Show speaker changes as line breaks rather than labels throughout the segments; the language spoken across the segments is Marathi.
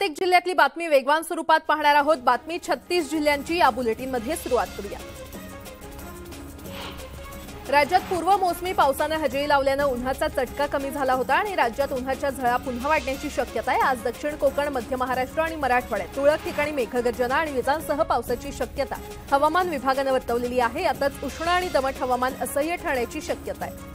प्रत्येक जिल्ह्यातली बातमी वेगवान स्वरूपात पाहणार आहोत। बातमी 36 जिल्ह्यांची या बुलेटिनमध्ये सुरुवात करूया। राज्यात पूर्व मोसमी पावसाने हजेरी लावल्याने उन्हाचा चटका कमी झाला होता आणि राज्यात उन्हाच्या झळा पुन्हा वाढण्याची शक्यता आहे। आज दक्षिण कोकण, मध्य महाराष्ट्र आणि मराठवाड्यात तुरळक ठिकाणी मेघगर्जना आणि विजांसह पावसाची शक्यता हवामान विभागाने वर्तवलेली आहे। यातच उष्ण आणि दमट हवामान असह्य ठरण्याची शक्यता आहे।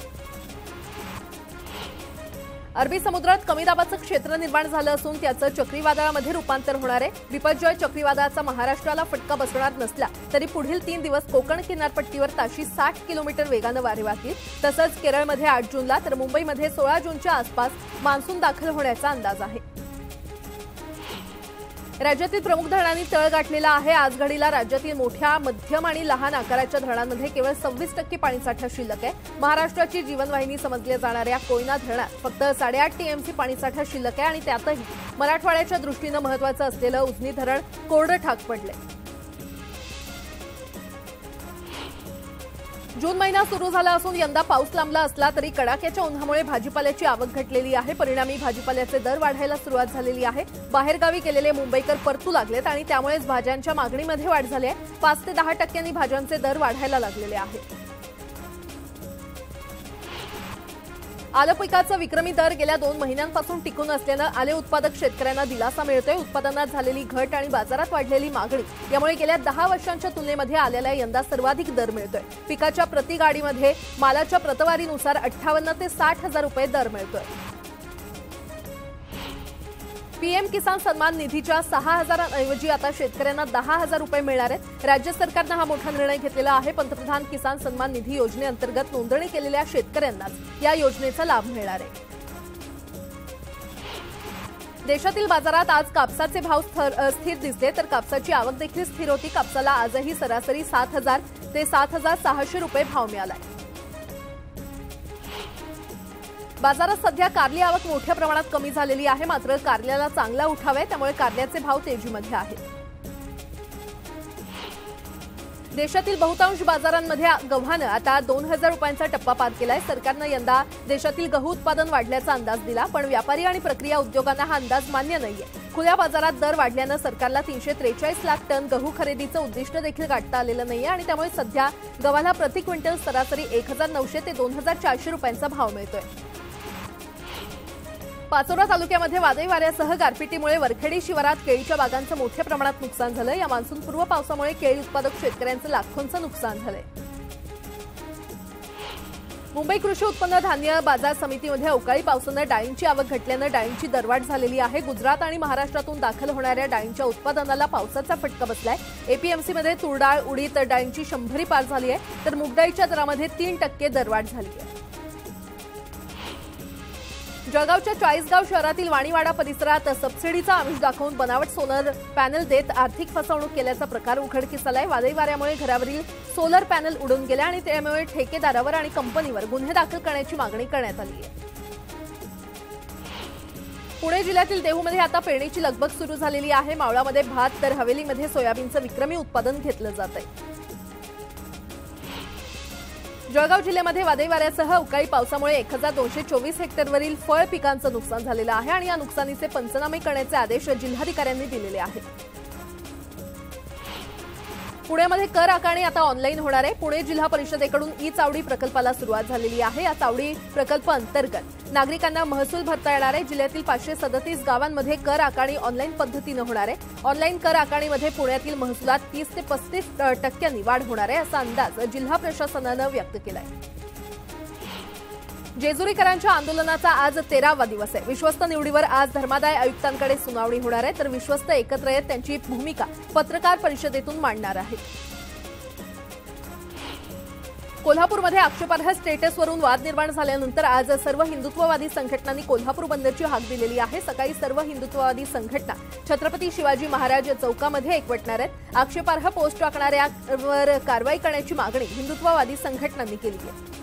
अरबी समुद्रात कमी दाबाचं क्षेत्र निर्माण झालं असून त्याचं चक्रीवादळामध्ये रूपांतर होणार आहे। बिपरजॉय चक्रीवादळाचा महाराष्ट्राला फटका बसणार नसला तरी पुढील 3 दिवस कोकण किनारपट्टीवर ताशी 60 किलोमीटर वेगाने वारे वाहतील। तसंच केरळमध्ये 8 जूनला तर मुंबईमध्ये 16 जूनच्या आसपास मान्सून दाखल होण्याचा अंदाज आहे। राज्यातील प्रमुख धरणांनी तळ गाठलेला आहे। आज घडीला राज्यातील मोठ्या, मध्यम आणि लहान आकाराच्या धरणांमध्ये केवळ 26% पाणीसाठा शिल्लक आहे। महाराष्ट्राची जीवनवाहिनी समजल्या जाणाऱ्या कोयना धरणात फक्त 8.5 टीएमसी पाणीसाठा शिल्लक आहे आणि त्यातही मराठवाड्याच्या दृष्टीने महत्त्वाचं असलेलं उजनी धरण कोरडं ठाक पडले। जून महिना सुरू झाला असून यंदा पाऊस लांबला असला तरी कडाक्याच्या उन्हामुळे भाजीपाल्याची आवक घटलेली आहे। परिणामी भाजीपाल्याचे दर वाढायला सुरुवात झालेली आहे। बाहेरगावी गेलेले मुंबईकर परतू लागलेत आणि त्यामुळेच भाज्यांच्या मागणीमध्ये वाढ झाली आहे। 5 ते 10% भाज्यांचे दर वाढायला लागलेले आहेत। आलं पिकाचा विक्रमी दर गेल्या 2 महिन्यांपासून टिकून असल्याने आले उत्पादक शेतकऱ्यांना दिलासा मिळतोय। उत्पादनात झालेली घट आणि बाजारात वाढलेली मागणी यामुळे गेल्या 10 वर्षांच्या तुलनेमध्ये आल्याला यंदा सर्वाधिक दर मिळतोय। पिकाच्या प्रति गाडीमध्ये मालाच्या प्रतवारीनुसार 58 ते 60 हजार रुपये दर मिळतोय। पीएम किसान सन्मान निधीच्या 6,000 ऐवजी आता शेतकऱ्यांना 10,000 रुपये मिळणार आहेत। राज्य सरकारने हा मोठा निर्णय घेतलेला आहे। पंतप्रधान किसान सन्मान निधी योजनेअंतर्गत नोंदणी केलेल्या शेतकऱ्यांनाच या योजनेचा लाभ मिळणार आहे। देशातील बाजारात आज कापसाचे भाव स्थिर दिसले तर कापसाची आवक देखील स्थिर होती। कापसाला आजही सरासरी 7,000 ते 7,600 रुपये भाव मिळालाय। बाजारात सध्या कारली आवक मोठ्या प्रमाणात कमी झालेली आहे। मात्र कारल्याला चांगला उठाव आहे, त्यामुळे कारल्याचे भाव तेजीमध्ये आहेत। देशातील बहुतांश बाजारांमध्ये गव्हाने आता 2,000 रुपयांचा टप्पा पार केलाय। सरकारने यंदा देशातील गहू उत्पादन वाढल्याचा अंदाज दिला, पण व्यापारी आणि प्रक्रिया उद्योगांना हा अंदाज मान्य नाहीये। खुल्या बाजारात दर वाढल्याने सरकारला 343 लाख टन गहू खरेदीचं उद्दिष्ट देखील गाठता आलेलं नाहीये आणि त्यामुळे सध्या गव्हाला प्रति क्विंटल सरासरी 1,900 ते 2,400 रुपयांचा भाव मिळतोय। पाचोरा तालुक्यामध्ये वादळी वाऱ्यासह गारपिटीमुळे वरखेडी शिवारात केळीच्या बागांचं मोठ्या प्रमाणात नुकसान झालं। या मान्सूनपूर्व पावसामुळे केळी उत्पादक शेतकऱ्यांचं लाखोंचं नुकसान झालंय। मुंबई कृषी उत्पन्न धान्य बाजार समितीमध्ये अवकाळी पावसाने डाळींची आवक घटल्याने डाळींची दरवाढ झालेली आहे। गुजरात आणि महाराष्ट्रातून दाखल होणाऱ्या डाळींच्या उत्पादनाला पावसाचा फटका बसलाय। एपीएमसीमध्ये तूर डाळ, उडीद डाळींची 100 पार झाली आहे तर मूगडाळीच्या दरामध्ये 3% दरवाढ झाली आहे। जळगावच्या चाळीसगाव शहरातील वाणीवाडा परिसरात सबसिडीचा आमिष दाखवून बनावट सोलर पॅनल देत आर्थिक फसवणूक केल्याचा प्रकार उघडकीस आलाय। वादळी वाऱ्यामुळे घरावरील सोलर पॅनल उडून गेले आणि त्यामुळे ठेकेदारावर आणि कंपनीवर गुन्हे दाखल करण्याची मागणी करण्यात आली आहे। पुणे जिल्ह्यातील देहूमध्ये आता पेरणीची लगबग सुरू झालेली आहे। मावळामध्ये भात तर हवेलीमध्ये सोयाबीनचं विक्रमी उत्पादन घेतलं जात आहे। जळगाव जिल्ह्यामध्ये वादळी वाऱ्यासह अवकाळी पावसामुळे 1,224 हेक्टरवरील फळ पिकांचं नुकसान झालेलं आहे आणि या नुकसानीचे पंचनामे करण्याचे आदेश जिल्हाधिकाऱ्यांनी दिलेले आहेत। पुण्यामध्ये कर आकारणी आता ऑनलाईन होणार आहे। पुणे जिल्हा परिषदेकडून ई चावडी प्रकल्पाला सुरुवात झालेली आहे। या चावडी प्रकल्प अंतर्गत नागरिकांना महसूल भरता येणार आहे। जिल्ह्यातील 537 गावांमध्ये कर आकारणी ऑनलाईन पद्धतीने होणार आहे। ऑनलाईन कर आकारणीमध्ये पुण्यातील महसुलात 30 ते 35% वाढ होणार आहे असा अंदाज जिल्हा प्रशासनाने व्यक्त केला आहे। जेजुरीकरांच्या आंदोलनाचा आज 13वा दिवस आहे। विश्वस्त निवडीवर आज धर्मादाय आयुक्तांकडे सुनावणी होणार आहे तर विश्वस्त एकत्र येत त्यांची भूमिका पत्रकार परिषदेतून मांडणार आहेत। कोल्हापूरमध्ये आक्षेपार्ह स्टेटसवरून वाद निर्माण झाल्यानंतर आज सर्व हिंदुत्ववादी संघटनांनी कोल्हापूर बंदची हाक दिलेली आहे। सकाळी सर्व हिंदुत्ववादी संघटना छत्रपती शिवाजी महाराज चौकामध्ये एकवटणार आहेत। आक्षेपार्ह पोस्ट टाकणाऱ्यांवर कारवाई करण्याची मागणी हिंदुत्ववादी संघटनांनी केली आहे।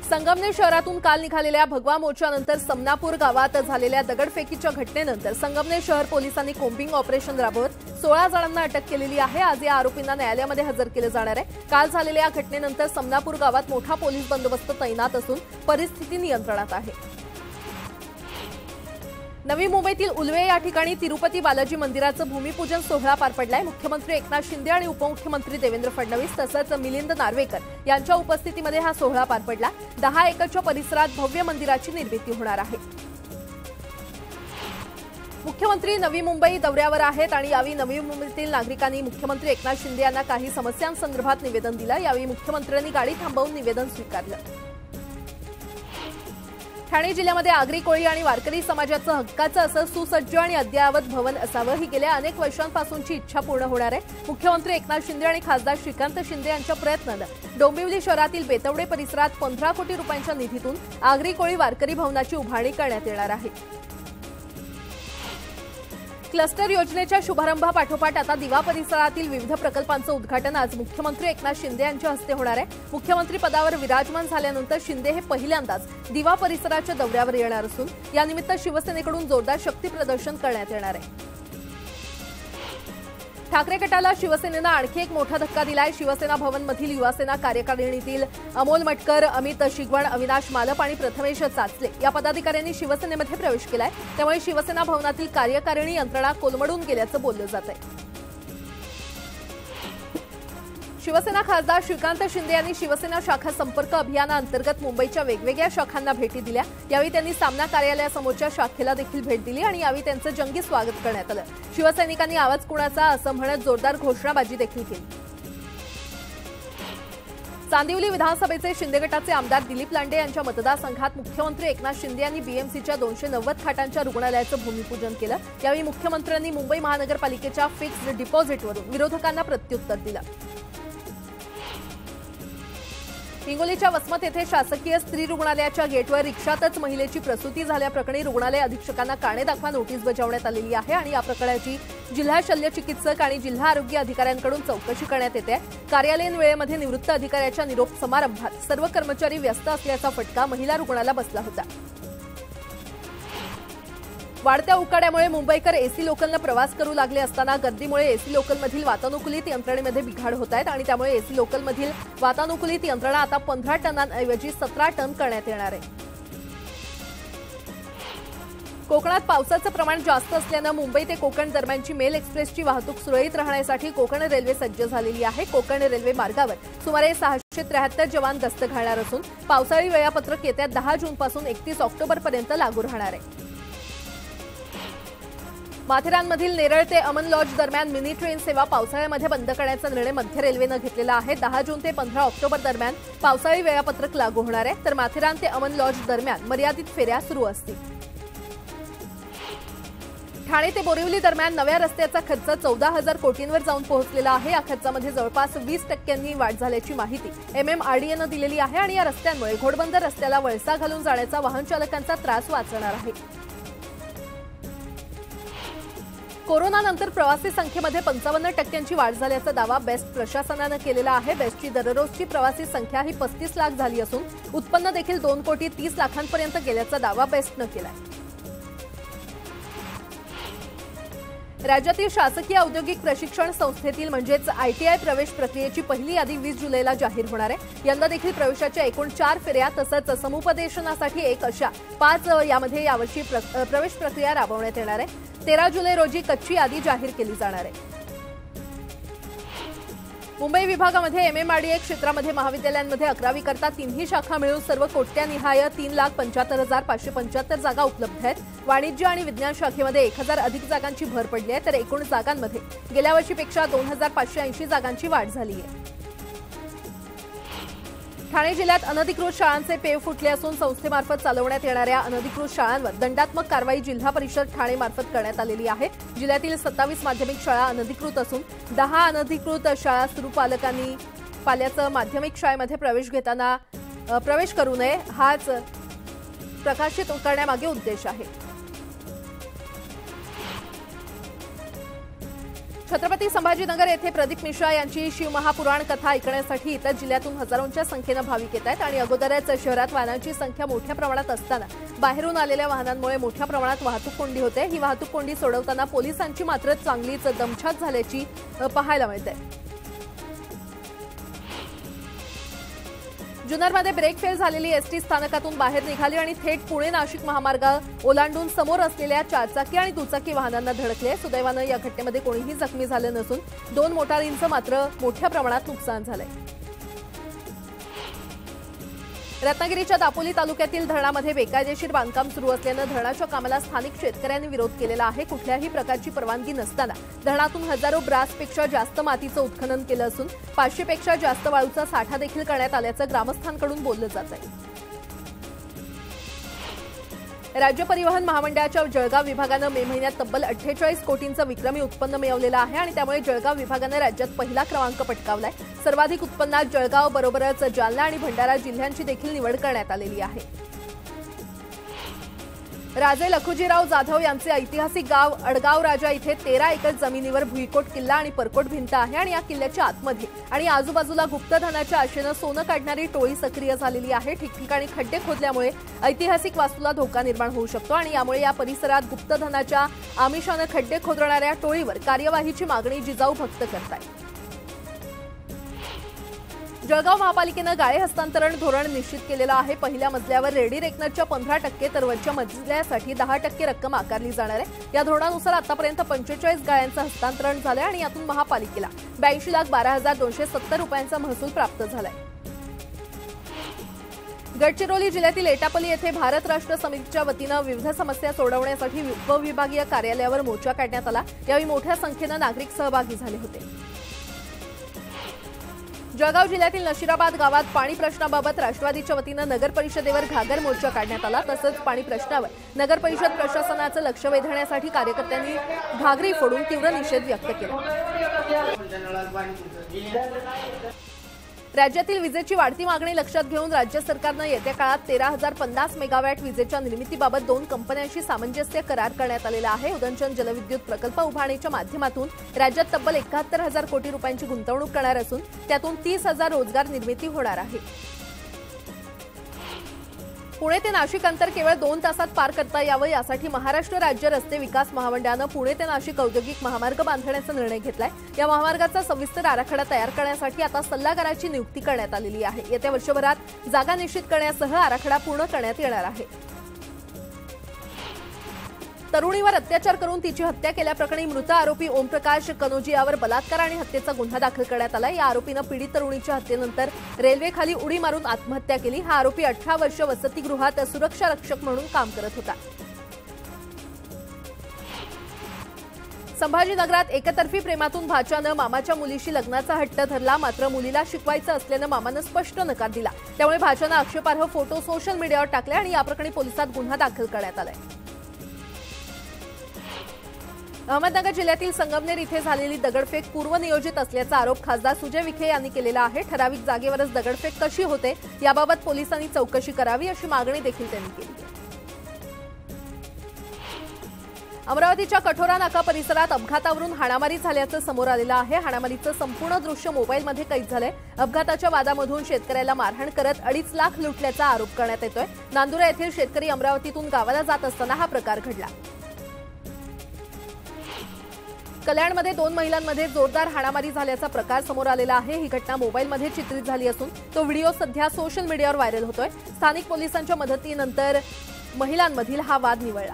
संगमनेर शहरातून काल निघालेल्या भगवा मोर्चानंतर समनापूर गावात झालेल्या दगडफेकीच्या घटनेनंतर संगमनेर शहर पोलिसांनी कोम्बिंग ऑपरेशन राबवत 16 जणांना अटक केलेली आहे। आज या आरोपींना न्यायालयामध्ये हजर केले जाणार आहे। काल झालेल्या घटनेनंतर समनापूर गावात मोठा पोलीस बंदोबस्त तैनात असून परिस्थिती नियंत्रणात आहे। नवी मुंबईतील उल्वे या ठिकाणी तिरुपती बालाजी मंदिराचं भूमिपूजन सोहळा पार पडलाय। मुख्यमंत्री एकनाथ शिंदे आणि उपमुख्यमंत्री देवेंद्र फडणवीस तसंच मिलिंद नार्वेकर यांच्या उपस्थितीमध्ये हा सोहळा पार पडला। 10 एकरच्या परिसरात भव्य मंदिराची निर्मिती होणार आहे। मुख्यमंत्री नवी मुंबई दौऱ्यावर आहेत आणि यावेळी नवी मुंबईतील नागरिकांनी मुख्यमंत्री एकनाथ शिंदे यांना काही समस्यांसंदर्भात निवेदन दिलं। यावेळी मुख्यमंत्र्यांनी गाडी थांबवून निवेदन स्वीकारलं। ठाणे जिल्ह्यामध्ये आगरी कोळी आणि वारकरी समाजाचं हक्काचं असं सुसज्ज आणि अद्ययावत भवन असावं ही गेल्या अनेक वर्षांपासूनची इच्छा पूर्ण होणार आहे। मुख्यमंत्री एकनाथ शिंदे आणि खासदार श्रीकांत शिंदे यांच्या प्रयत्नानं डोंबिवली शहरातील बेतवडे परिसरात 15 कोटी रुपयांच्या निधीतून आगरी कोळी वारकरी भवनाची उभारणी करण्यात येणार आहे। क्लस्टर योजनेच्या शुभारंभापाठोपाठ आता दिवा परिसरातील विविध प्रकल्पांचं उद्घाटन आज मुख्यमंत्री एकनाथ शिंदे यांच्या हस्ते होणार आहे। मुख्यमंत्री पदावर विराजमान झाल्यानंतर शिंदे हे पहिल्यांदाच दिवा परिसराच्या दौऱ्यावर येणार असून यानिमित्त शिवसेनेकडून जोरदार शक्ती प्रदर्शन करण्यात येणार आहे। ठाकरे गटाला शिवसेनेनं आणखी एक मोठा धक्का दिलाय। शिवसेना भवनमधील युवासेना कार्यकारिणीतील अमोल मटकर, अमित शिगवण, अविनाश मालप आणि प्रथमेश चाचले या पदाधिकाऱ्यांनी शिवसेनेमध्ये प्रवेश केलाय। त्यामुळे शिवसेना भवनातील कार्यकारिणी यंत्रणा कोलमडून गेल्याचं बोललं जात आहे। शिवसेना खासदार श्रीकांत शिंदे यांनी शिवसेना शाखा संपर्क अभियानाअंतर्गत मुंबईच्या वेगवेगळ्या शाखांना भेटी दिल्या। यावेळी त्यांनी सामना कार्यालयासमोरच्या शाखेला देखील भेट दिली आणि यावेळी त्यांचं जंगी स्वागत करण्यात आलं। शिवसैनिकांनी आवाज कुणाचा असं म्हणत जोरदार घोषणाबाजी देखील केली। चांदिवली विधानसभेचे शिंदे गटाचे आमदार दिलीप लांडे यांच्या मतदारसंघात मुख्यमंत्री एकनाथ शिंदे यांनी बीएमसीच्या 290 खाटांच्या रुग्णालयाचं भूमिपूजन केलं। यावेळी मुख्यमंत्र्यांनी मुंबई महानगरपालिकेच्या फिक्स्ड डिपॉझिटवरून विरोधकांना प्रत्युत्तर दिलं। हिंगोलीच्या वसमत येथे शासकीय स्त्री रुग्णालयाच्या गेटवर रिक्षातच महिलेची प्रसूती झाल्याप्रकरणी रुग्णालय अधीक्षकांना कारणे दाखवा नोटीस बजावण्यात आलेली आहे आणि या प्रकरणाची जिल्हा शल्य चिकित्सक आणि जिल्हा आरोग्य अधिकाऱ्यांकडून चौकशी करण्यात येते। कार्यालयीन वेळेमध्ये निवृत्त अधिकाऱ्याच्या निरोप समारंभात सर्व कर्मचारी व्यस्त असल्याचा फटका महिला रुग्णाला बसला होता। वाढत्या उकाड्यामुळे मुंबईकर एसी लोकलनं प्रवास करू लागले असताना गर्दीमुळे एसी लोकलमधील वातानुकूलित यंत्रणेमध्ये बिघाड होत आहेत आणि त्यामुळे एसी लोकलमधील वातानुकूलित यंत्रणा आता 15 टनांऐवजी 17 टन करण्यात येणार आहे। कोकणात पावसाचं प्रमाण जास्त असल्यानं मुंबई ते कोकण दरम्यानची मेल एक्सप्रेसची वाहतूक सुरळीत राहण्यासाठी कोकण रेल्वे सज्ज झालेली आहे। कोकण रेल्वे मार्गावर सुमारे 673 जवान गस्त घालणार असून पावसाळी वेळापत्रक येत्या 10 जूनपासून 31 ऑक्टोबरपर्यंत लागू राहणार आहे। माथेरानमधील नेरळ ते अमन लॉज दरम्यान मिनी ट्रेन सेवा पावसाळ्यामध्ये बंद करण्याचा निर्णय मध्य रेल्वेनं घेतलेला आहे। 10 जून ते 15 ऑक्टोबर दरम्यान पावसाळी वेळापत्रक लागू होणार आहे, तर माथेरान ते अमन लॉज दरम्यान मर्यादित फेऱ्या सुरू असतील। ठाणे ते बोरिवली दरम्यान नव्या रस्त्याचा खर्च 14,000 कोटींवर जाऊन पोहोचलेला आहे। या खर्चामध्ये जवळपास 20% वाढ झाल्याची माहिती MMRDAनं दिलेली आहे आणि या रस्त्यांमुळे घोडबंदर रस्त्याला वळसा घालून जाण्याचा वाहन चालकांचा त्रास वाचणार आहे। कोरोनानंतर प्रवासी संख्येमध्ये 55% वाढ झाल्याचा दावा बेस्ट प्रशासनानं केलेला आहे। बेस्टची दररोजची प्रवासी संख्या ही 35 लाख झाली असून उत्पन्न देखील 2,30,00,000पर्यंत गेल्याचा दावा बेस्टनं केलाय। राज्यातील शासकीय औद्योगिक प्रशिक्षण संस्थेतील म्हणजेच ITI प्रवेश प्रक्रियेची पहिली यादी 20 जुलैला जाहीर होणार आहे। यंदा देखील प्रवेशाच्या एकूण 4 फेऱ्या तसंच समुपदेशनासाठी एक अशा 5 यामध्ये यावर्षी प्रवेश प्रक्रिया राबवण्यात येणार आहे। 13 जुलै रोजी कच्ची यादी जाहीर केली जाणार आहे। मुंबई विभागामध्ये MMRDA क्षेत्रामध्ये महाविद्यालयांमध्ये 11वी करता 3ही शाखा मिळून सर्व कोट्यानिहाय 3,75,575 जागा उपलब्ध आहेत। वाणिज्य आणि विज्ञान शाखेमध्ये 1,000 अधिक जागांची भर पडली आहे, तर एकूण जागांमध्ये गेल्या वर्षीपेक्षा 2,580 जागांची वाढ झाली आहे। ठाणे जिल्ह्यात अनधिकृत शाळांचे पेव फुटले असून संस्थेमार्फत चालवण्यात येणाऱ्या अनधिकृत शाळांवर दंडात्मक कारवाई जिल्हा परिषद ठाणे मार्फत करण्यात आलेली आहे। जिल्ह्यातील 27 माध्यमिक शाळा अनधिकृत असून 10 अनधिकृत शाळा सुरू पाल्याचं माध्यमिक शाळेमध्ये प्रवेश करू नये हाच प्रकाशित करण्यामागे उद्देश आहे। छत्रपती संभाजीनगर येथे प्रदीप मिश्रा यांची शिवमहापुराण कथा ऐकण्यासाठी इतर जिल्ह्यातून हजारोंच्या संख्येनं भाविक येत आहेत आणि अगोदरच शहरात वाहनांची संख्या मोठ्या प्रमाणात असताना बाहेरून आलेल्या वाहनांमुळे मोठ्या प्रमाणात वाहतूक कोंडी होते। ही वाहतूक कोंडी सोडवताना पोलिसांची मात्र चांगलीच दमछाक झाल्याची पाहायला मिळते। जुन्नरमध्ये ब्रेक फेल झालेली एसटी स्थानकातून बाहेर निघाली आणि थेट पुणे नाशिक महामार्ग ओलांडून समोर असलेल्या चारचाकी आणि दुचाकी वाहनांना धडकले। सुदैवानं या घटनेमध्ये कोणीही जखमी झालं नसून 2 मोटारींचं मात्र मोठ्या प्रमाणात नुकसान झालंय। रत्नागिरीच्या दापोली तालुक्यातील धरणामध्ये बेकायदेशीर बांधकाम सुरू असल्यानं धरणाच्या कामाला स्थानिक शेतकऱ्यांनी विरोध केलेला आहे। कुठल्याही प्रकारची परवानगी नसताना धरणातून हजारो ब्रासपेक्षा जास्त मातीचं उत्खनन केलं असून 500 पेक्षा जास्त वाळूचा साठा देखील करण्यात आल्याचं ग्रामस्थांकडून बोललं जात आहे। राज्य परिवहन महामंडळाच्या जळगाव विभागानं मे महिन्यात तब्बल 48 कोटींचं विक्रमी उत्पन्न मिळवलेलं आहे आणि त्यामुळे जळगाव विभागानं राज्यात पहिला क्रमांक पटकावलाय। सर्वाधिक उत्पन्नात जळगाव बरोबरच जालना आणि भंडारा जिल्ह्यांची देखील निवड करण्यात आलेली आहे। राजे लखुजीराव जाधव यांचे ऐतिहासिक गाव अडगाव राजा इथे 13 एकर जमिनीवर भुईकोट किल्ला आणि परकोट भिंत आहे आणि या किल्ल्याच्या आतमध्ये आणि आजूबाजूला गुप्तधनाच्या आशेनं सोनं काढणारी टोळी सक्रिय झालेली आहे। ठिकठिकाणी खड्डे खोदल्यामुळे ऐतिहासिक वास्तूला धोका निर्माण होऊ शकतो आणि यामुळे या परिसरात गुप्तधनाच्या आमिषानं खड्डे खोदणाऱ्या टोळीवर कार्यवाहीची मागणी जिजाऊ भक्त करतायत। जळगाव महापालिकेनं गाळे हस्तांतरण धोरण निश्चित केलेलं आहे। पहिल्या मजल्यावर रेडी रेकनरच्या 15% तर वरच्या मजल्यासाठी 10% रक्कम आकारली जाणार आहे। या धोरणानुसार आतापर्यंत 45 गाळ्यांचं हस्तांतरण झालंय आणि यातून महापालिकेला 82,12,270 रुपयांचा महसूल प्राप्त झालाय। गडचिरोली जिल्ह्यातील एटापल्ली येथे भारत राष्ट्र समितीच्या वतीनं विविध समस्या सोडवण्यासाठी उपविभागीय कार्यालयावर मोर्चा काढण्यात आला। यावेळी मोठ्या संख्येनं नागरिक सहभागी झाले होते। जळगाव जिल्ह्यातील नशिराबाद गावात पाणी प्रश्नाबाबत राष्ट्रवादीच्या वतीनं नगर परिषदेवर घागर मोर्चा काढण्यात आला। तसंच पाणी प्रश्नावर नगर परिषद प्रशासनाचं लक्ष वेधण्यासाठी कार्यकर्त्यांनी घागरी फोडून तीव्र निषेध व्यक्त केला। राज्यातील विजेची वाढती मागणी लक्षात घेऊन राज्य सरकारनं येत्या काळात 13,050 मेगावॅट विजेच्या निर्मितीबाबत 2 कंपन्यांशी सामंजस्य करार करण्यात आलेला आहे। उदंचन जलविद्युत प्रकल्प उभारणीच्या माध्यमातून राज्यात तब्बल 71,000 कोटी रुपयांची गुंतवणूक करणार असून त्यातून 30,000 रोजगार निर्मिती होणार आहे। पुणे ते नाशिक अंतर केवळ 2 तासात पार करता यावं यासाठी महाराष्ट्र राज्य रस्ते विकास महामंडळानं पुणे ते नाशिक औद्योगिक महामार्ग बांधण्याचा निर्णय घेतलाय। या महामार्गाचा सविस्तर आराखडा तयार करण्यासाठी आता सल्लागाराची नियुक्ती करण्यात आलेली आहे। येत्या वर्षभरात जागा निश्चित करण्यासह आराखडा पूर्ण करण्यात येणार आहे। तरुणीवर अत्याचार करून तिची हत्या केल्याप्रकरणी मृत आरोपी ओमप्रकाश कनोजी यावर बलात्कार आणि हत्येचा गुन्हा दाखल करण्यात आला। या आरोपीनं पीडित तरुणीच्या हत्येनंतर रेल्वेखाली उडी मारून आत्महत्या केली। हा आरोपी 18 वर्ष वसतिगृहात सुरक्षा रक्षक म्हणून काम करत होता। संभाजीनगरात एकतर्फी प्रेमातून भाच्यानं मामाच्या मुलीशी लग्नाचा हट्ट धरला। मात्र मुलीला शिकवायचं असल्यानं मामानं स्पष्ट नकार दिला। त्यामुळे भाच्यानं आक्षेपार्ह फोटो सोशल मीडियावर टाकले आणि याप्रकरणी पोलिसात गुन्हा दाखल करण्यात आलाय। अहमदनगर जिल्ह्यातील संगमनेर इथे झालेली दगडफेक पूर्वनियोजित असल्याचा आरोप खासदार सुजय विखे यांनी केलेला आहे। ठराविक जागेवरच दगडफेक कशी होते याबाबत पोलिसांनी चौकशी करावी अशी मागणी देखील त्यांनी केली आहे। अमरावतीच्या कठोरा नाका परिसरात अपघातावरून हाणामारी झाल्याचं समोर आलेलं आहे। हाणामारीचं संपूर्ण दृश्य मोबाईलमध्ये कैद झालंय। अपघाताच्या वादामधून शेतकऱ्याला मारहाण करत 2.5 लाख लुटल्याचा आरोप करण्यात येतोय। नांदुरा येथील शेतकरी अमरावतीतून गावाला जात असताना हा प्रकार घडला। कल्याणमध्ये 2 महिलांमध्ये जोरदार हाणामारी झाल्याचा प्रकार समोर आलेला आहे। ही घटना मोबाईलमध्ये चित्रित झाली असून तो व्हिडिओ सध्या सोशल मीडियावर व्हायरल होतोय। स्थानिक पोलिसांच्या मदतीनंतर महिलांमधील हा वाद निवळला।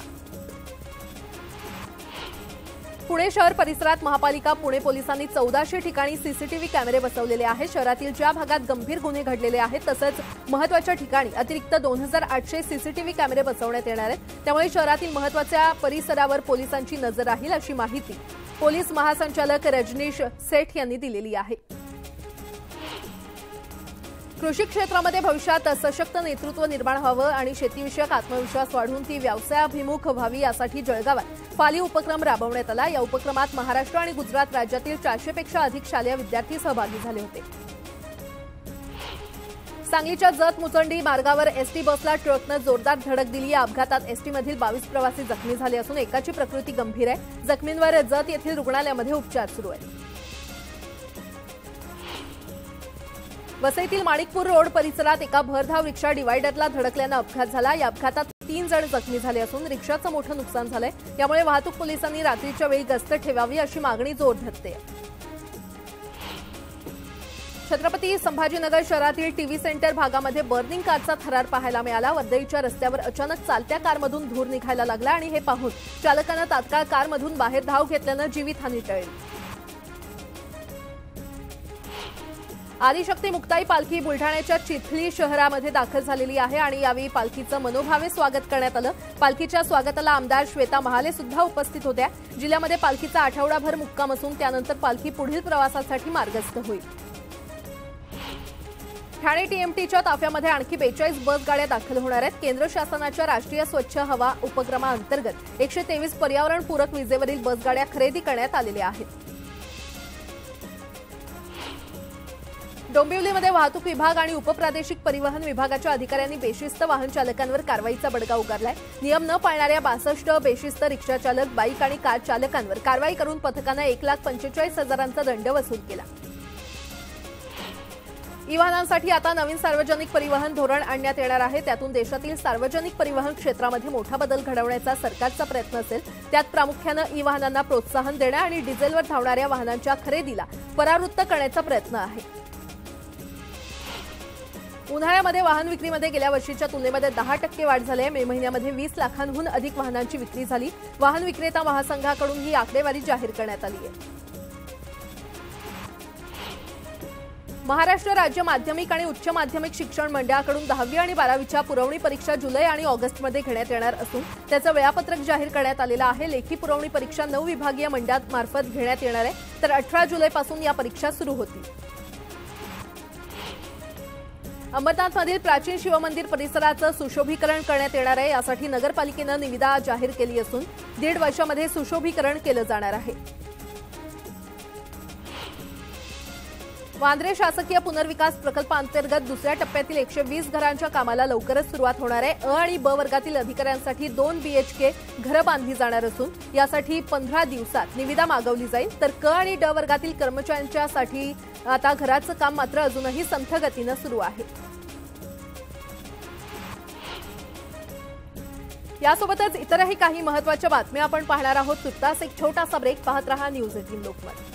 पुणे शहर परिसरात महापालिका पुणे पोलिसांनी 1400 ठिकाणी सीसीटीव्ही कॅमेरे बसवलेले आहेत। शहरातील ज्या भागात गंभीर गुन्हे घडलेले आहेत तसंच महत्त्वाच्या ठिकाणी अतिरिक्त 2800 सीसीटीव्ही कॅमेरे बसवण्यात येणार आहेत। त्यामुळे शहरातील महत्त्वाच्या परिसरावर पोलिसांची नजर राहील अशी माहिती पोलीस महासंचालक रजनीश सेठ यांनी दिलेली आहे। कृषी क्षेत्रामध्ये भविष्यात सशक्त नेतृत्व निर्माण व्हावं आणि शेतीविषयक आत्मविश्वास वाढून ती व्यवसायाभिमुख व्हावी यासाठी जळगावात फाली उपक्रम राबवण्यात आला। या उपक्रमात महाराष्ट्र आणि गुजरात राज्यातील 400 पेक्षा अधिक शालेय विद्यार्थी सहभागी झाले होते। सांगलीच्या जत मुचंडी मार्गावर एसटी बसला ट्रकनं जोरदार धडक दिली। या अपघातात एसटीमधील 22 प्रवासी जखमी झाले असून एकाची प्रकृती गंभीर आहे। जखमींवर जत येथील रुग्णालयामध्ये उपचार सुरू आहेत। वसईतील माणिकपूर रोड परिसरात एका भरधाव रिक्षा डिवायडरला धडकल्यानं अपघात झाला। या अपघातात 3 जण जखमी झाले असून रिक्षाचं मोठं नुकसान झालंय। यामुळे वाहतूक पोलिसांनी रात्रीच्या वेळी गस्त ठेवावी अशी मागणी जोर धरते। छत्रपती संभाजीनगर शहरातील टीव्ही सेंटर भागामध्ये बर्निंग कारचा थरार पाहायला मिळाला। वर्दईच्या रस्त्यावर अचानक चालत्या कारमधून धूर निघायला लागला आणि हे पाहून चालकाने तात्काळ कारमधून बाहेर धाव घेतल्याने जीवितहानी टळली। आदिशक्ती मुक्ताई पालखी बुलढाण्याच्या चिखली शहरामध्ये दाखल झालेली आहे आणि यावेळी पालखीचं मनोभावे स्वागत करण्यात आलं। पालखीच्या स्वागताला आमदार श्वेता महाले सुद्धा उपस्थित होत्या। जिल्ह्यामध्ये पालखीचा आठवडाभर मुक्काम असून त्यानंतर पालखी पुढील प्रवासासाठी मार्गस्थ होईल। ठाणे टीएमटीच्या ताफ्यामध्ये आणखी 42 बस गाड्या दाखल होणार आहेत। केंद्र शासनाच्या राष्ट्रीय स्वच्छ हवा उपक्रमाअंतर्गत 123 पर्यावरणपूरक विजेवरील बस गाड्या खरेदी करण्यात आलेल्या आहेत। डोंबिवलीमध्ये वाहतूक विभाग आणि उपप्रादेशिक परिवहन विभागाच्या अधिकाऱ्यांनी बेशिस्त वाहन चालकांवर कारवाईचा बडगा उगारलाय। नियम न पाळणाऱ्या 62 बेशिस्त रिक्षा चालक, बाईक आणि कार चालकांवर कारवाई करून पथकाने 1,45,000चा दंड वसूल केला। ई-वाहनांसाठी आता नवीन सार्वजनिक परिवहन धोरण आणण्यात येणार आहे। त्यातून देशातील सार्वजनिक परिवहन क्षेत्रामध्ये मोठा बदल घडवण्याचा सरकारचा प्रयत्न असेल। त्यात प्रामुख्याने ई-वाहनांना प्रोत्साहन देणे आणि डिझेलवर धावणाऱ्या वाहनांच्या खरेदीला परावृत्त करण्याचा प्रयत्न आहे। उन्हाळ्यामध्ये वाहन विक्रीमध्ये गेल्या वर्षीच्या तुलनेमध्ये 10% वाढ झाली आहे। मे महिन्यामध्ये 20 लाखांहून अधिक वाहनांची विक्री झाली। वाहन विक्रेता महासंघाकडून ही आकडेवारी जाहीर करण्यात आली आहे। महाराष्ट्र राज्य माध्यमिक आणि उच्च माध्यमिक शिक्षण मंडळाकडून 10वी आणि 12वीच्या पुरवणी परीक्षा जुलै आणि ऑगस्टमध्ये घेण्यात येणार असून त्याचं वेळापत्रक जाहीर करण्यात आलेलं आहे। लेखी पुरवणी परीक्षा 9 विभागीय मंडळामार्फत घेण्यात येणार आहे, तर 18 जुलैपासून या परीक्षा सुरू होतील। अंबरनाथमधील प्राचीन शिवमंदिर परिसराचं सुशोभीकरण करण्यात येणार आहे। यासाठी नगरपालिकेने निविदा जाहीर केली असून 1.5 वर्षामध्ये सुशोभीकरण केलं जाणार आहे। वांद्रे शासकीय पुनर्विकास प्रकल्पांतर्गत दुसऱ्या टप्प्यातील 120 घरांच्या कामाला लवकरच सुरुवात होणार आहे। अ आणि ब वर्गातील अधिकाऱ्यांसाठी 2 BHK घरं बांधली जाणार असून यासाठी 15 दिवसात निविदा मागवली जाईल, तर क आणि ड वर्गातील कर्मचाऱ्यांच्यासाठी आता घराचं काम मात्र अजूनही संथ गतीने सुरू आहे। यासोबतच इतरही काही महत्त्वाच्या बातम्या आपण पाहणार आहोत। तुर्तास एक छोटासा ब्रेक, पाहत रहा न्यूज 18 लोकमत।